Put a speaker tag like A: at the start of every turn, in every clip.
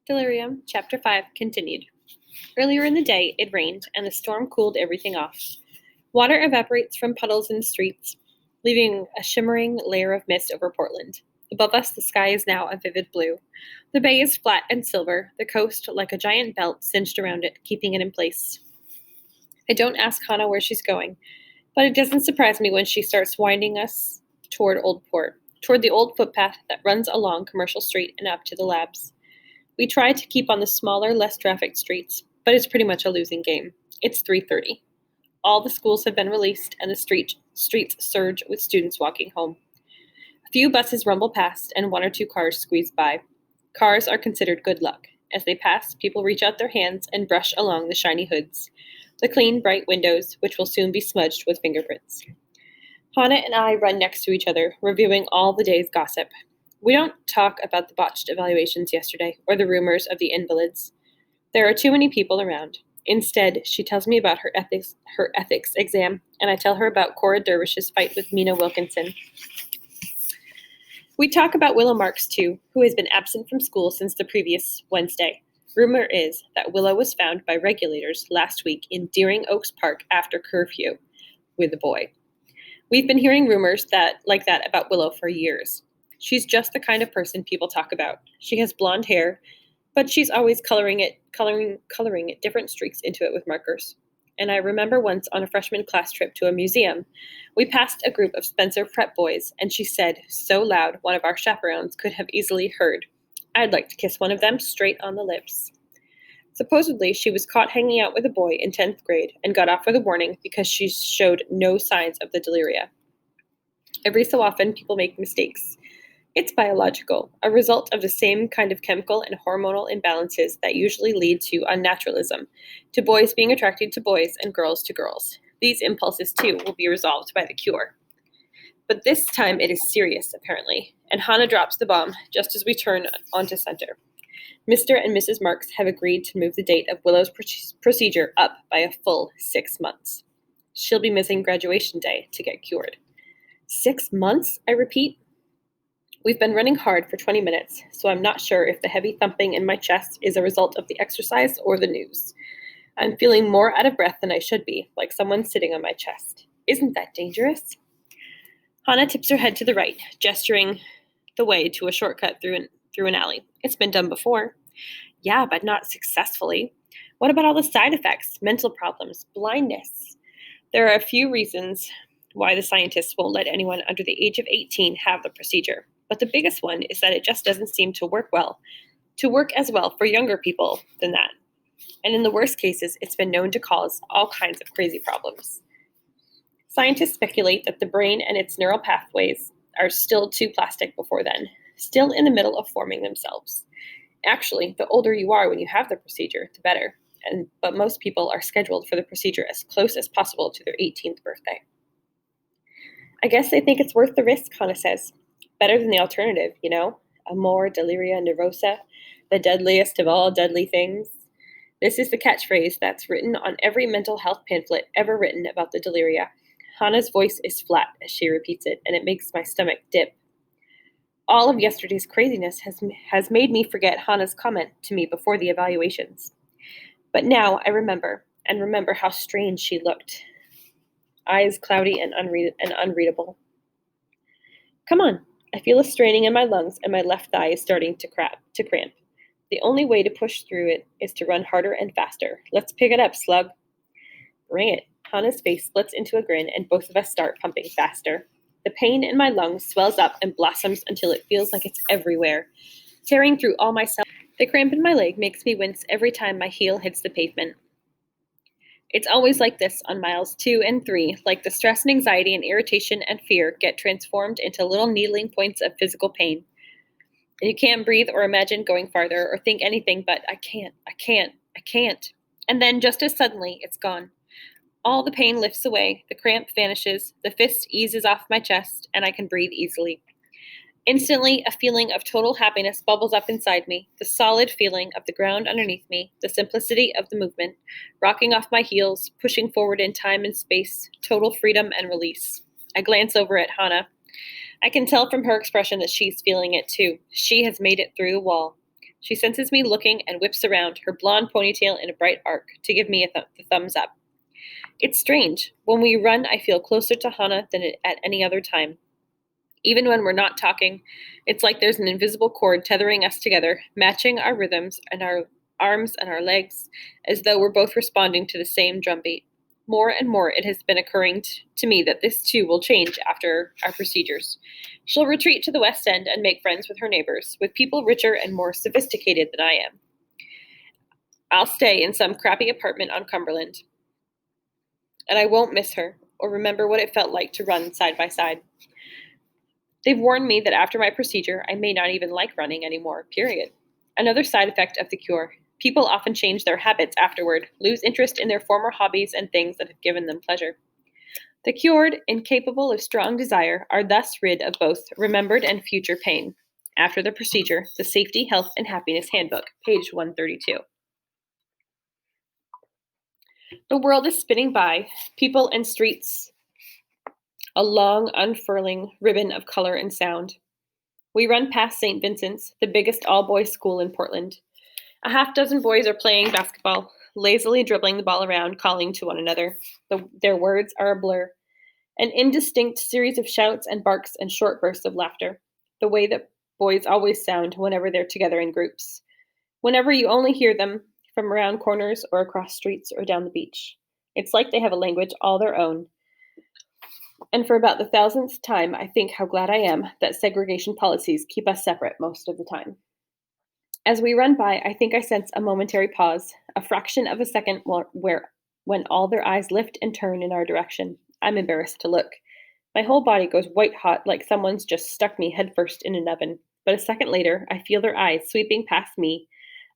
A: Delirium, Chapter 5, continued. Earlier in the day, it rained, and the storm cooled everything off. Water evaporates from puddles in the streets, leaving a shimmering layer of mist over Portland. Above us, the sky is now a vivid blue. The bay is flat and silver, the coast like a giant belt cinched around it, keeping it in place. I don't ask Hannah where she's going, but it doesn't surprise me when she starts winding us toward Old Port, toward the old footpath that runs along Commercial Street and up to the labs. We try to keep on the smaller, less trafficked streets, but it's pretty much a losing game. It's 3:30. All the schools have been released, and the streets surge with students walking home. A few buses rumble past, and one or two cars squeeze by. Cars are considered good luck. As they pass, people reach out their hands and brush along the shiny hoods, the clean, bright windows, which will soon be smudged with fingerprints. Hannah and I run next to each other, reviewing all the day's gossip. We don't talk about the botched evaluations yesterday or the rumors of the invalids. There are too many people around. Instead, she tells me about her ethics exam, and I tell her about Cora Dervish's fight with Mina Wilkinson. We talk about Willow Marks, too, who has been absent from school since the previous Wednesday. Rumor is that Willow was found by regulators last week in Deering Oaks Park after curfew with a boy. We've been hearing rumors like that about Willow for years. She's just the kind of person people talk about. She has blonde hair, but she's always coloring it different streaks into it with markers. And I remember once on a freshman class trip to a museum, we passed a group of Spencer prep boys, and she said so loud one of our chaperones could have easily heard, "I'd like to kiss one of them straight on the lips." Supposedly, she was caught hanging out with a boy in 10th grade and got off with a warning because she showed no signs of the deliria. Every so often, people make mistakes. It's biological, a result of the same kind of chemical and hormonal imbalances that usually lead to unnaturalism, to boys being attracted to boys and girls to girls. These impulses, too, will be resolved by the cure. But this time it is serious, apparently, and Hannah drops the bomb just as we turn onto Center. Mr. and Mrs. Marks have agreed to move the date of Willow's procedure up by a full 6 months. She'll be missing graduation day to get cured. 6 months, I repeat? We've been running hard for 20 minutes, so I'm not sure if the heavy thumping in my chest is a result of the exercise or the news. I'm feeling more out of breath than I should be, like someone sitting on my chest. Isn't that dangerous? Hannah tips her head to the right, gesturing the way to a shortcut through an alley. It's been done before. Yeah, but not successfully. What about all the side effects, mental problems, blindness? There are a few reasons why the scientists won't let anyone under the age of 18 have the procedure. But the biggest one is that it just doesn't seem to work as well for younger people than that. And in the worst cases, it's been known to cause all kinds of crazy problems. Scientists speculate that the brain and its neural pathways are still too plastic before then, still in the middle of forming themselves. Actually, the older you are when you have the procedure, the better. But most people are scheduled for the procedure as close as possible to their 18th birthday. I guess they think it's worth the risk, Hannah says. Better than the alternative, you know? Amor deliria nervosa, the deadliest of all deadly things. This is the catchphrase that's written on every mental health pamphlet ever written about the deliria. Hannah's voice is flat as she repeats it, and it makes my stomach dip. All of yesterday's craziness has made me forget Hannah's comment to me before the evaluations. But now I remember how strange she looked. Eyes cloudy and unreadable. Come on. I feel a straining in my lungs, and my left thigh is starting to cramp. The only way to push through it is to run harder and faster. Let's pick it up, slug. Bring it. Hannah's face splits into a grin, and both of us start pumping faster. The pain in my lungs swells up and blossoms until it feels like it's everywhere, tearing through all my cells. The cramp in my leg makes me wince every time my heel hits the pavement. It's always like this on miles 2 and 3, like the stress and anxiety and irritation and fear get transformed into little needling points of physical pain. And you can't breathe or imagine going farther or think anything but, I can't. And then just as suddenly, it's gone. All the pain lifts away, the cramp vanishes, the fist eases off my chest, and I can breathe easily. Instantly, a feeling of total happiness bubbles up inside me, the solid feeling of the ground underneath me, the simplicity of the movement, rocking off my heels, pushing forward in time and space, total freedom and release. I glance over at Hannah. I can tell from her expression that she's feeling it too. She has made it through the wall. She senses me looking and whips around, her blonde ponytail in a bright arc, to give me the thumbs up. It's strange. When we run, I feel closer to Hana than at any other time. Even when we're not talking, it's like there's an invisible cord tethering us together, matching our rhythms and our arms and our legs, as though we're both responding to the same drumbeat. More and more, it has been occurring to me that this too will change after our procedures. She'll retreat to the West End and make friends with her neighbors, with people richer and more sophisticated than I am. I'll stay in some crappy apartment on Cumberland, and I won't miss her or remember what it felt like to run side by side. They've warned me that after my procedure, I may not even like running anymore, period. Another side effect of the cure. People often change their habits afterward, lose interest in their former hobbies and things that have given them pleasure. The cured, incapable of strong desire, are thus rid of both remembered and future pain. After the procedure, the Safety, Health, and Happiness Handbook, page 132. The world is spinning by, people and streets, a long, unfurling ribbon of color and sound. We run past St. Vincent's, the biggest all-boys school in Portland. A half dozen boys are playing basketball, lazily dribbling the ball around, calling to one another. Their words are a blur. An indistinct series of shouts and barks and short bursts of laughter, the way that boys always sound whenever they're together in groups. Whenever you only hear them from around corners or across streets or down the beach. It's like they have a language all their own. And for about the thousandth time, I think how glad I am that segregation policies keep us separate most of the time. As we run by, I think I sense a momentary pause, a fraction of a second when all their eyes lift and turn in our direction. I'm embarrassed to look. My whole body goes white hot like someone's just stuck me headfirst in an oven. But a second later, I feel their eyes sweeping past me,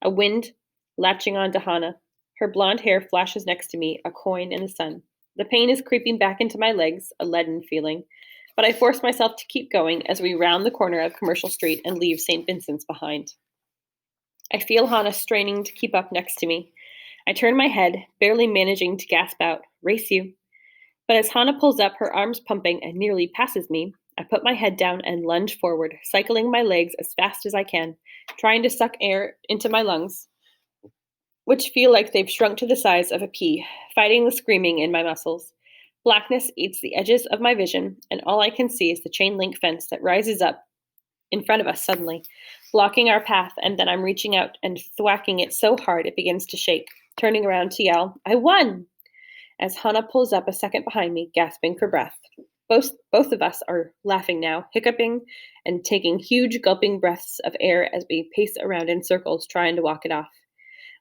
A: a wind latching on to Hana. Her blonde hair flashes next to me, a coin in the sun. The pain is creeping back into my legs, a leaden feeling. But I force myself to keep going as we round the corner of Commercial Street and leave St. Vincent's behind. I feel Hana straining to keep up next to me. I turn my head, barely managing to gasp out, "Race you." But as Hana pulls up, her arms pumping, and nearly passes me, I put my head down and lunge forward, cycling my legs as fast as I can, trying to suck air into my lungs, which feel like they've shrunk to the size of a pea, fighting the screaming in my muscles. Blackness eats the edges of my vision, and all I can see is the chain link fence that rises up in front of us suddenly, blocking our path, and then I'm reaching out and thwacking it so hard it begins to shake, turning around to yell, "I won!" As Hana pulls up a second behind me, gasping for breath. Both of us are laughing now, hiccuping and taking huge gulping breaths of air as we pace around in circles trying to walk it off.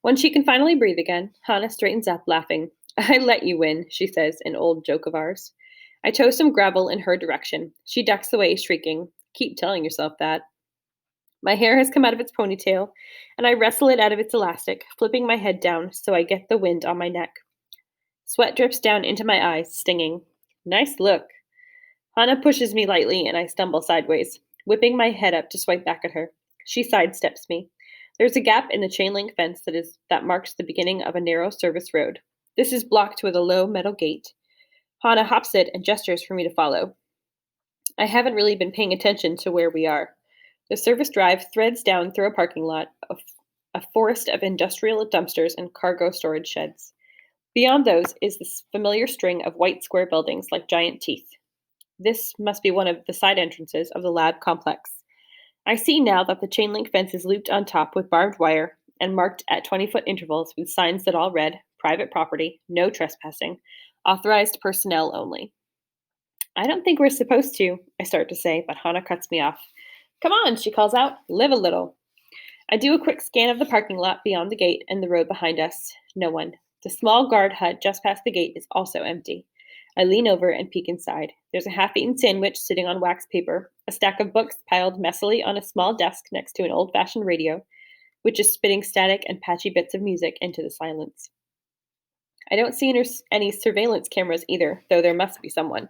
A: When she can finally breathe again, Hana straightens up, laughing. "I let you win," she says, an old joke of ours. I tow some gravel in her direction. She ducks away, shrieking, "Keep telling yourself that." My hair has come out of its ponytail, and I wrestle it out of its elastic, flipping my head down so I get the wind on my neck. Sweat drips down into my eyes, stinging. "Nice look." Hana pushes me lightly, and I stumble sideways, whipping my head up to swipe back at her. She sidesteps me. There's a gap in the chain link fence that marks the beginning of a narrow service road. This is blocked with a low metal gate. Hana hops it and gestures for me to follow. I haven't really been paying attention to where we are. The service drive threads down through a parking lot, a forest of industrial dumpsters and cargo storage sheds. Beyond those is this familiar string of white square buildings like giant teeth. This must be one of the side entrances of the lab complex. I see now that the chain link fence is looped on top with barbed wire and marked at 20-foot intervals with signs that all read, "Private property, no trespassing, authorized personnel only." "I don't think we're supposed to," I start to say, but Hana cuts me off. "Come on," she calls out, "live a little." I do a quick scan of the parking lot beyond the gate and the road behind us. No one. The small guard hut just past the gate is also empty. I lean over and peek inside. There's a half-eaten sandwich sitting on wax paper, a stack of books piled messily on a small desk next to an old-fashioned radio, which is spitting static and patchy bits of music into the silence. I don't see any surveillance cameras either, though there must be some.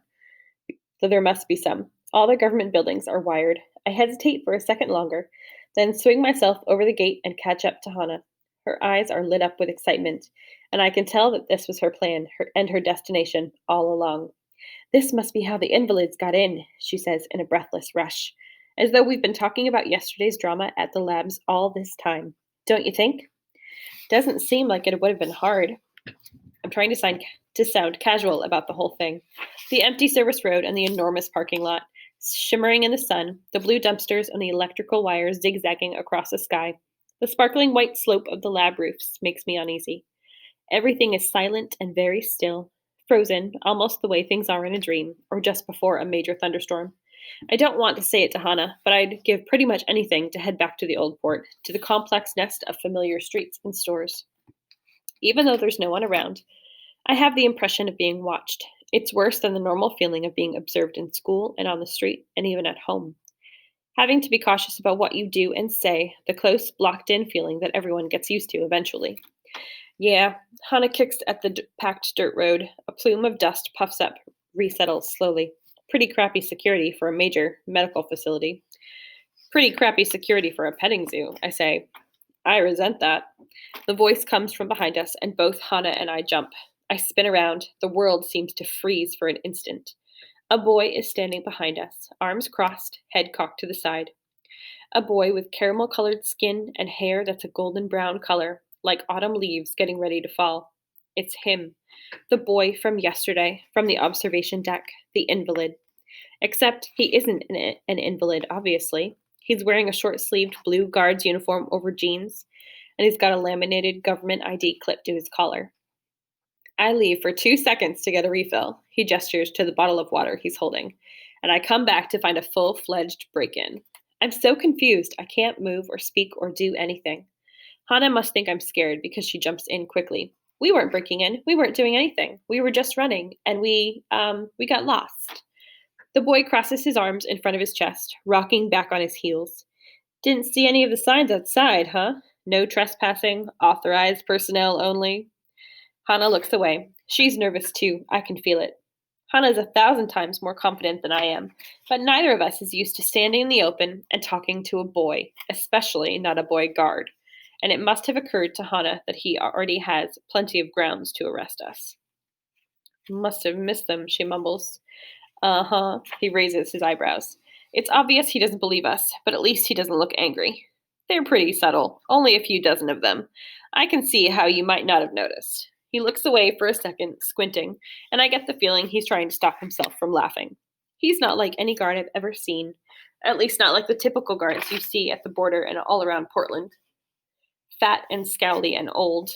A: All the government buildings are wired. I hesitate for a second longer, then swing myself over the gate and catch up to Hana. Her eyes are lit up with excitement, and I can tell that this was her plan and her destination all along. "This must be how the invalids got in," she says in a breathless rush, as though we've been talking about yesterday's drama at the labs all this time. Don't you think? Doesn't seem like it would have been hard. I'm trying to sound casual about the whole thing. The empty service road and the enormous parking lot, shimmering in the sun, the blue dumpsters and the electrical wires zigzagging across the sky. The sparkling white slope of the lab roofs makes me uneasy. Everything is silent and very still, frozen, almost the way things are in a dream, or just before a major thunderstorm. I don't want to say it to Hannah, but I'd give pretty much anything to head back to the old port, to the complex nest of familiar streets and stores. Even though there's no one around, I have the impression of being watched. It's worse than the normal feeling of being observed in school and on the street and even at home. Having to be cautious about what you do and say, the close, blocked in feeling that everyone gets used to eventually. Yeah, Hannah kicks at the packed dirt road. A plume of dust puffs up, resettles slowly. Pretty crappy security for a major medical facility. Pretty crappy security for a petting zoo, I say. I resent that. The voice comes from behind us, and both Hannah and I jump. I spin around. The world seems to freeze for an instant. A boy is standing behind us, arms crossed, head cocked to the side. A boy with caramel colored skin and hair that's a golden brown color, like autumn leaves getting ready to fall. It's him, the boy from yesterday, from the observation deck, the invalid. Except he isn't an invalid, obviously. He's wearing a short sleeved blue guard's uniform over jeans, and he's got a laminated government ID clipped to his collar. I leave for 2 seconds to get a refill. He gestures to the bottle of water he's holding, and I come back to find a full fledged break in. I'm so confused, I can't move or speak or do anything. Hannah must think I'm scared because she jumps in quickly. We weren't breaking in. We weren't doing anything. We were just running, and we got lost. The boy crosses his arms in front of his chest, rocking back on his heels. Didn't see any of the signs outside, huh? No trespassing, authorized personnel only. Hannah looks away. She's nervous too. I can feel it. Hannah's 1,000 times more confident than I am, but neither of us is used to standing in the open and talking to a boy, especially not a boy guard. And it must have occurred to Hannah that he already has plenty of grounds to arrest us. Must have missed them, she mumbles. Uh-huh, he raises his eyebrows. It's obvious he doesn't believe us, but at least he doesn't look angry. They're pretty subtle, only a few dozen of them. I can see how you might not have noticed. He looks away for a second, squinting, and I get the feeling he's trying to stop himself from laughing. He's not like any guard I've ever seen, at least not like the typical guards you see at the border and all around Portland. Fat and scowly and old.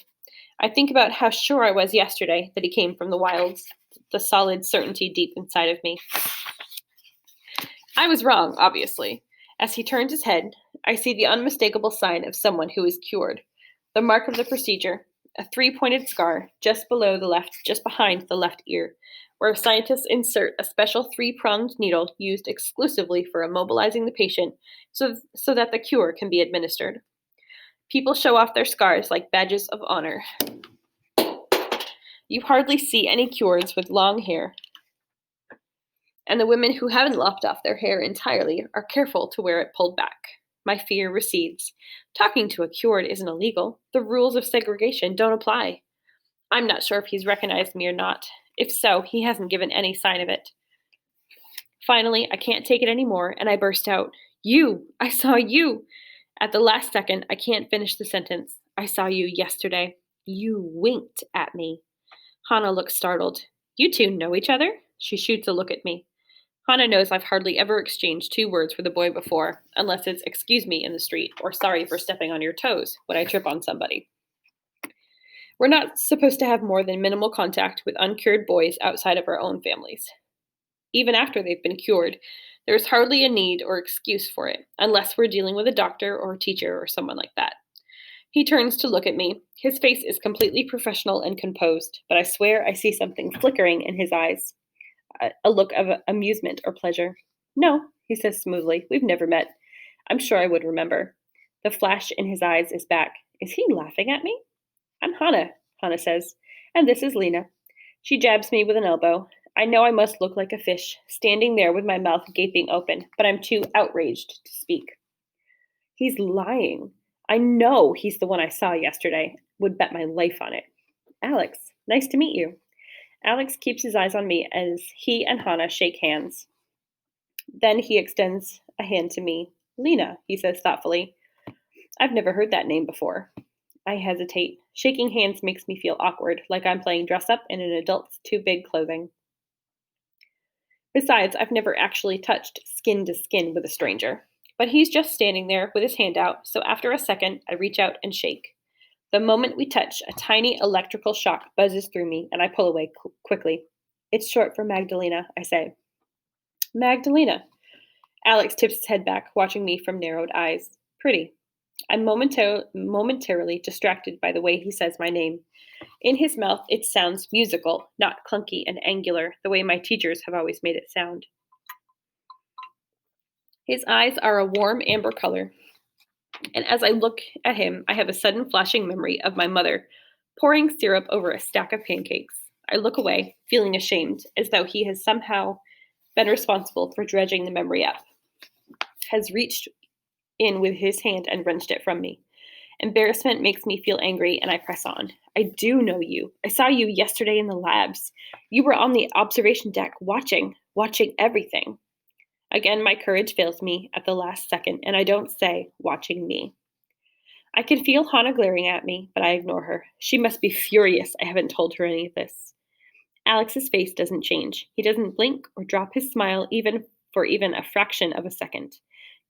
A: I think about how sure I was yesterday that he came from the wilds, the solid certainty deep inside of me. I was wrong, obviously. As he turns his head, I see the unmistakable sign of someone who is cured. The mark of the procedure, a three-pointed scar just behind the left ear, where scientists insert a special three-pronged needle used exclusively for immobilizing the patient so that the cure can be administered. People show off their scars like badges of honor. You hardly see any cures with long hair, and the women who haven't lopped off their hair entirely are careful to wear it pulled back. My fear recedes. Talking to a cured isn't illegal. The rules of segregation don't apply. I'm not sure if he's recognized me or not. If so, he hasn't given any sign of it. Finally, I can't take it anymore, and I burst out, "You! I saw you!" At the last second, I can't finish the sentence. I saw you yesterday. You winked at me. Hannah looks startled. You two know each other? She shoots a look at me. Hannah knows I've hardly ever exchanged 2 words with a boy before, unless it's excuse me in the street or sorry for stepping on your toes when I trip on somebody. We're not supposed to have more than minimal contact with uncured boys outside of our own families. Even after they've been cured, there's hardly a need or excuse for it, unless we're dealing with a doctor or a teacher or someone like that. He turns to look at me. His face is completely professional and composed, but I swear I see something flickering in his eyes, a look of amusement or pleasure. No, he says smoothly. We've never met. I'm sure I would remember. The flash in his eyes is back. Is he laughing at me? I'm Hannah, Hannah says, and this is Lena. She jabs me with an elbow. I know I must look like a fish, standing there with my mouth gaping open, but I'm too outraged to speak. He's lying. I know he's the one I saw yesterday. Would bet my life on it. Alex, nice to meet you. Alex keeps his eyes on me as he and Hannah shake hands. Then he extends a hand to me. Lena, he says thoughtfully. I've never heard that name before. I hesitate. Shaking hands makes me feel awkward, like I'm playing dress up in an adult's too big clothing. Besides, I've never actually touched skin to skin with a stranger. But he's just standing there with his hand out, so after a second, I reach out and shake. The moment we touch, a tiny electrical shock buzzes through me, and I pull away quickly. It's short for Magdalena, I say. Magdalena. Alex tips his head back, watching me from narrowed eyes. Pretty. I'm momentarily distracted by the way he says my name. In his mouth, it sounds musical, not clunky and angular, the way my teachers have always made it sound. His eyes are a warm amber color, and as I look at him, I have a sudden flashing memory of my mother pouring syrup over a stack of pancakes. I look away, feeling ashamed, as though he has somehow been responsible for dredging the memory up, has reached in with his hand and wrenched it from me. Embarrassment makes me feel angry, and I press on. I do know you. I saw you yesterday in the labs. You were on the observation deck watching everything. Again, my courage fails me at the last second, and I don't say, watching me. I can feel Hannah glaring at me, but I ignore her. She must be furious I haven't told her any of this. Alex's face doesn't change. He doesn't blink or drop his smile even for even a fraction of a second.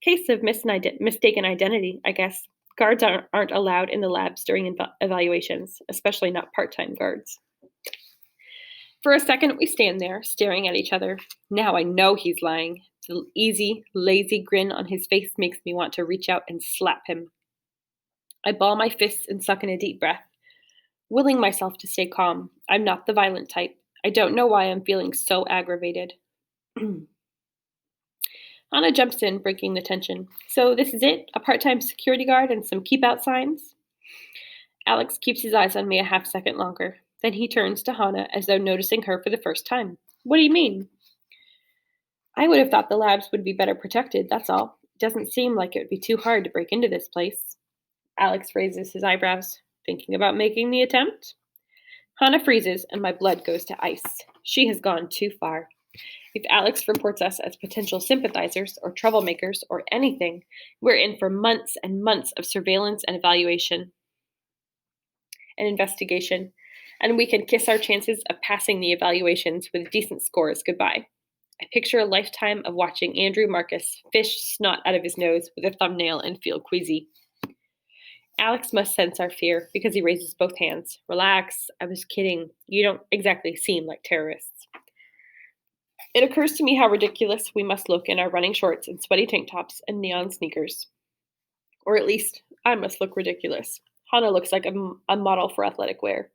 A: Case of mistaken identity, I guess. Guards aren't allowed in the labs during evaluations, especially not part-time guards. For a second, we stand there, staring at each other. Now I know he's lying. The easy, lazy grin on his face makes me want to reach out and slap him. I ball my fists and suck in a deep breath, willing myself to stay calm. I'm not the violent type. I don't know why I'm feeling so aggravated. Anna jumps in, breaking the tension. So this is it? A part-time security guard and some keep-out signs? Alex keeps his eyes on me a half-second longer. Then he turns to Hannah as though noticing her for the first time. What do you mean? I would have thought the labs would be better protected, that's all. It doesn't seem like it would be too hard to break into this place. Alex raises his eyebrows. Thinking about making the attempt? Hannah freezes, and my blood goes to ice. She has gone too far. If Alex reports us as potential sympathizers or troublemakers or anything, we're in for months and months of surveillance and evaluation and investigation, and we can kiss our chances of passing the evaluations with decent scores goodbye. I picture a lifetime of watching Andrew Marcus fish snot out of his nose with a thumbnail and feel queasy. Alex must sense our fear because he raises both hands. Relax, I was kidding. You don't exactly seem like terrorists. It occurs to me how ridiculous we must look in our running shorts and sweaty tank tops and neon sneakers. Or at least, I must look ridiculous. Hannah looks like a model for athletic wear.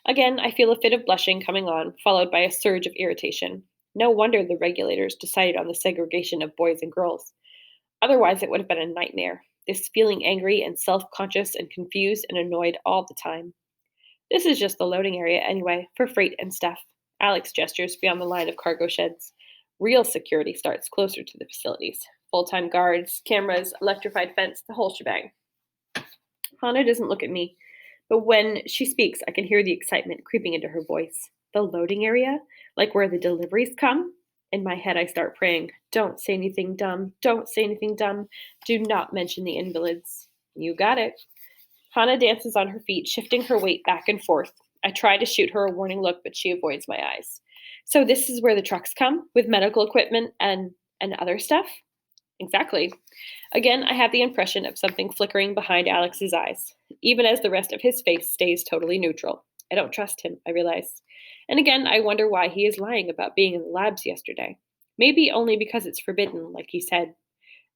A: Again, I feel a fit of blushing coming on, followed by a surge of irritation. No wonder the regulators decided on the segregation of boys and girls. Otherwise, it would have been a nightmare. This feeling angry and self-conscious and confused and annoyed all the time. This is just the loading area anyway, for freight and stuff. Alex gestures beyond the line of cargo sheds. Real security starts closer to the facilities. Full-time guards, cameras, electrified fence, the whole shebang. Hannah doesn't look at me, but when she speaks, I can hear the excitement creeping into her voice. The loading area? Like where the deliveries come? In my head, I start praying, don't say anything dumb, don't say anything dumb, do not mention the invalids. You got it. Hannah dances on her feet, shifting her weight back and forth. I try to shoot her a warning look, but she avoids my eyes. So this is where the trucks come, with medical equipment and other stuff? Exactly. Again, I have the impression of something flickering behind Alex's eyes, even as the rest of his face stays totally neutral. I don't trust him, I realize. And again, I wonder why he is lying about being in the labs yesterday. Maybe only because it's forbidden, like he said.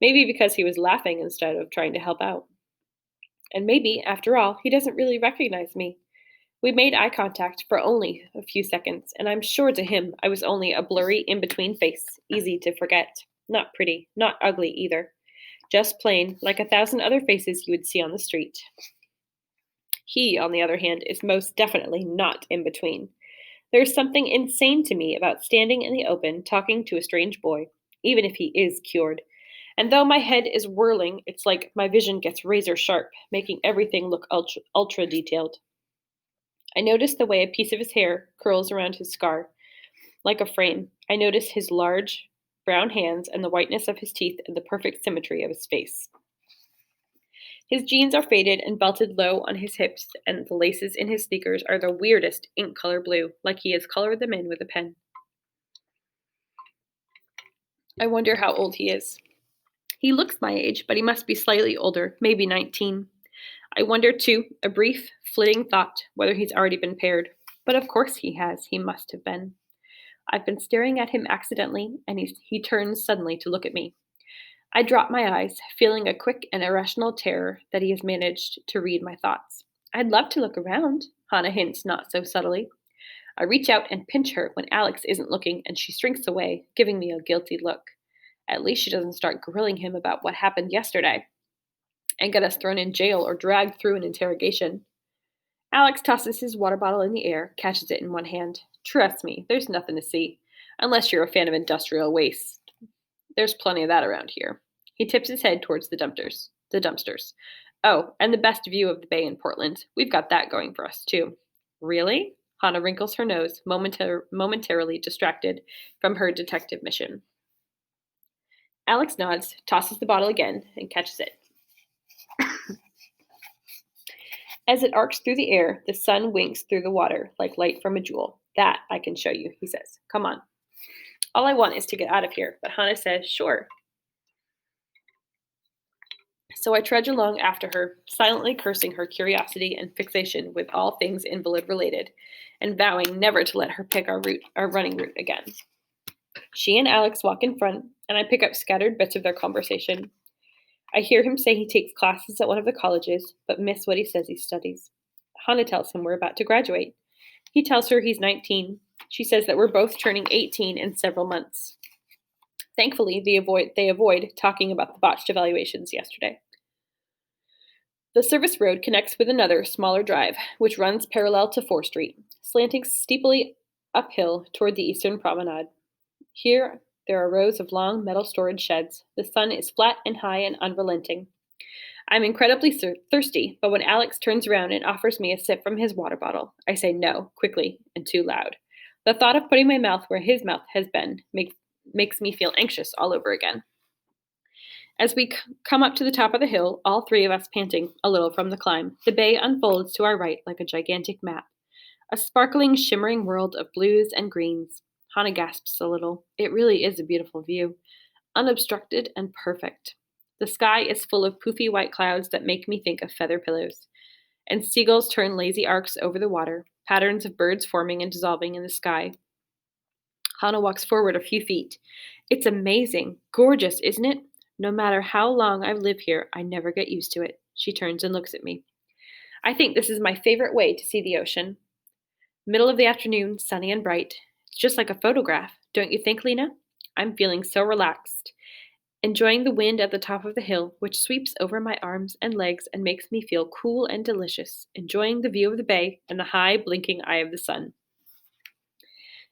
A: Maybe because he was laughing instead of trying to help out. And maybe, after all, he doesn't really recognize me. We made eye contact for only a few seconds, and I'm sure to him I was only a blurry in-between face, easy to forget. Not pretty, not ugly either. Just plain, like 1,000 other faces you would see on the street. He, on the other hand, is most definitely not in between. There's something insane to me about standing in the open talking to a strange boy, even if he is cured. And though my head is whirling, it's like my vision gets razor sharp, making everything look ultra detailed. I notice the way a piece of his hair curls around his scar, like a frame. I notice his large, brown hands, and the whiteness of his teeth and the perfect symmetry of his face. His jeans are faded and belted low on his hips, and the laces in his sneakers are the weirdest ink color blue, like he has colored them in with a pen. I wonder how old he is. He looks my age, but he must be slightly older, maybe 19. I wonder, too, a brief, flitting thought, whether he's already been paired. But of course he has. He must have been. I've been staring at him accidentally, and he turns suddenly to look at me. I drop my eyes, feeling a quick and irrational terror that he has managed to read my thoughts. I'd love to look around, Hannah hints not so subtly. I reach out and pinch her when Alex isn't looking, and she shrinks away, giving me a guilty look. At least she doesn't start grilling him about what happened yesterday and get us thrown in jail or dragged through an interrogation. Alex tosses his water bottle in the air, catches it in one hand. Trust me, there's nothing to see. Unless you're a fan of industrial waste. There's plenty of that around here. He tips his head towards the dumpsters. Oh, and the best view of the bay in Portland. We've got that going for us, too. Really? Hannah wrinkles her nose, momentarily distracted from her detective mission. Alex nods, tosses the bottle again, and catches it. As it arcs through the air, the sun winks through the water like light from a jewel. That I can show you, he says. Come on. All I want is to get out of here, but Hannah says, sure. So I trudge along after her, silently cursing her curiosity and fixation with all things invalid-related, and vowing never to let her pick our running route again. She and Alex walk in front, and I pick up scattered bits of their conversation. I hear him say he takes classes at one of the colleges, but miss what he says he studies. Hannah tells him we're about to graduate. He tells her he's 19. She says that we're both turning 18 in several months. Thankfully, they avoid talking about the botched evaluations yesterday. The service road connects with another, smaller drive, which runs parallel to 4th Street, slanting steeply uphill toward the eastern promenade. Here, there are rows of long metal storage sheds. The sun is flat and high and unrelenting. I'm incredibly thirsty, but when Alex turns around and offers me a sip from his water bottle, I say no, quickly and too loud. The thought of putting my mouth where his mouth has been makes me feel anxious all over again. As we come up to the top of the hill, all three of us panting a little from the climb, the bay unfolds to our right like a gigantic map. A sparkling, shimmering world of blues and greens. Hannah gasps a little. It really is a beautiful view, unobstructed and perfect. The sky is full of poofy white clouds that make me think of feather pillows, and seagulls turn lazy arcs over the water, patterns of birds forming and dissolving in the sky. Hannah walks forward a few feet. It's amazing, gorgeous, isn't it? No matter how long I've lived here, I never get used to it. She turns and looks at me. I think this is my favorite way to see the ocean. Middle of the afternoon, sunny and bright. It's just like a photograph, don't you think, Lena? I'm feeling so relaxed, enjoying the wind at the top of the hill, which sweeps over my arms and legs and makes me feel cool and delicious, enjoying the view of the bay and the high, blinking eye of the sun.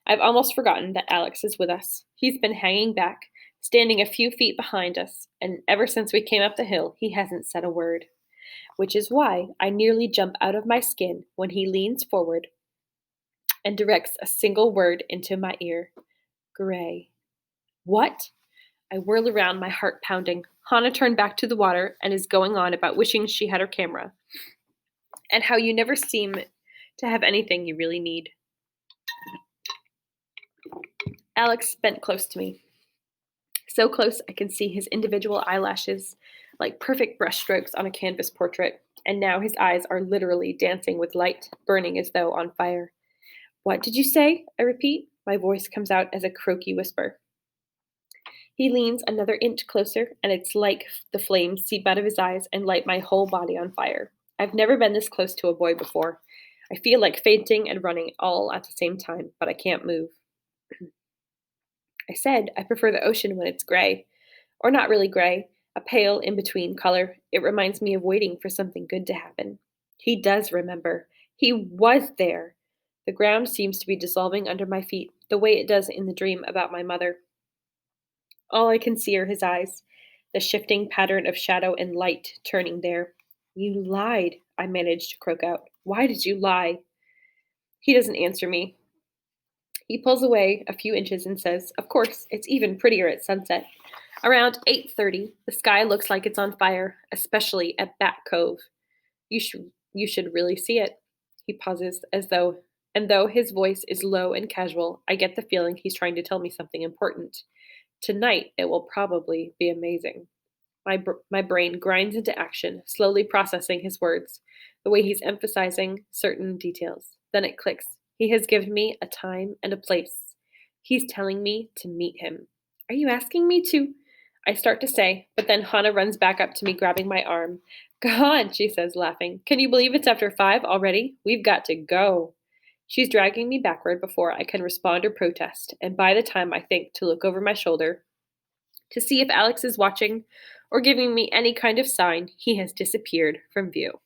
A: I've almost forgotten that Alex is with us. He's been hanging back, standing a few feet behind us, and ever since we came up the hill, he hasn't said a word, which is why I nearly jump out of my skin when he leans forward and directs a single word into my ear. Gray. What? I whirl around, my heart pounding. Hannah turned back to the water and is going on about wishing she had her camera, and how you never seem to have anything you really need. Alex bent close to me. So close I can see his individual eyelashes, like perfect brushstrokes on a canvas portrait, and now his eyes are literally dancing with light, burning as though on fire. What did you say? I repeat. My voice comes out as a croaky whisper. He leans another inch closer, and it's like the flames seep out of his eyes and light my whole body on fire. I've never been this close to a boy before. I feel like fainting and running all at the same time, but I can't move. I said I prefer the ocean when it's gray. Or not really gray, a pale in-between color. It reminds me of waiting for something good to happen. He does remember. He was there. The ground seems to be dissolving under my feet, the way it does in the dream about my mother. All I can see are his eyes, the shifting pattern of shadow and light turning there. You lied, I managed to croak out. Why did you lie? He doesn't answer me. He pulls away a few inches and says, "Of course, it's even prettier at sunset." Around 8:30, the sky looks like it's on fire, especially at Bat Cove. You should really see it." He pauses and though his voice is low and casual, I get the feeling he's trying to tell me something important. Tonight it will probably be amazing. My brain grinds into action, slowly processing his words, the way he's emphasizing certain details. Then it clicks. He has given me a time and a place. He's telling me to meet him. "Are you asking me to?" I start to say, but then Hannah runs back up to me, grabbing my arm. "Go on," she says, laughing. "Can you believe it's after 5 already? We've got to go." She's dragging me backward before I can respond or protest, and by the time I think to look over my shoulder to see if Alex is watching or giving me any kind of sign, he has disappeared from view.